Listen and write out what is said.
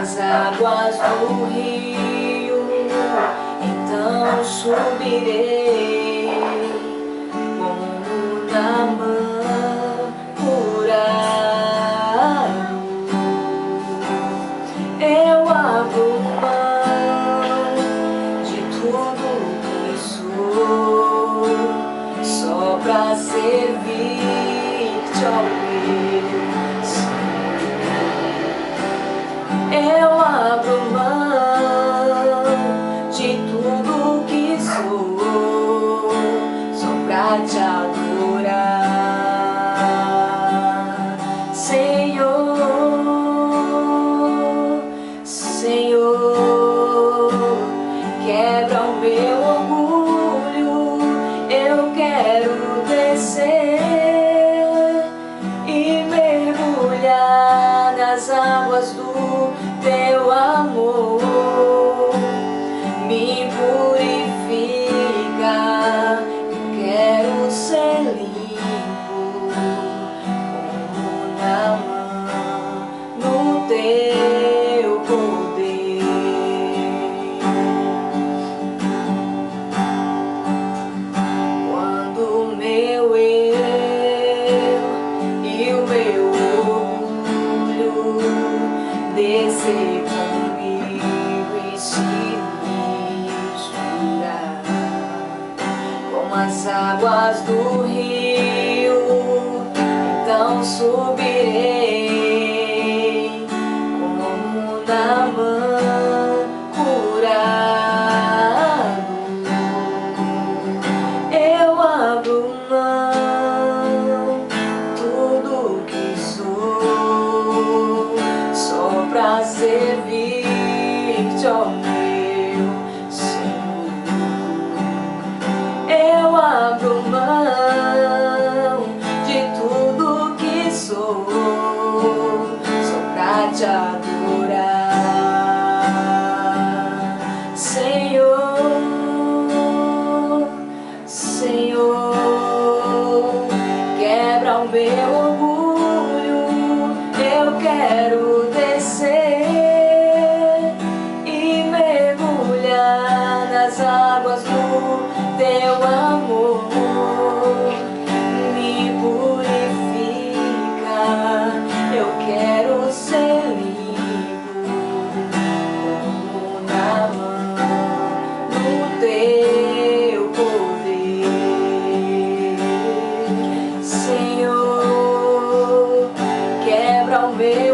as águas do rio, então subirei como Naamã curado. Eu abro mão de tudo que sou, só pra servir-te, ó meu Senhor. Eu abro mão de tudo que sou, só pra te adorar, Senhor, Senhor. Quebra o meu orgulho, eu quero descer e mergulhar nas águas do teu amor. Me purifica, eu quero ser limpo como Naamã no teu poder. Quando o meu eu e o meu orgulho descer comigo e se misturar com as águas do rio, então subirei como Naamã curado. Eu abro mão tudo que sou, só pra servir-te, ó meu Senhor. Eu abro mão de tudo que sou, só pra te adorar, Senhor, Senhor. Quebra o meu orgulho, eu quero descer e mergulhar nas águas do teu amor. Me purifica, eu quero ser limpo como Naamã no teu poder, Senhor. Quebra o meu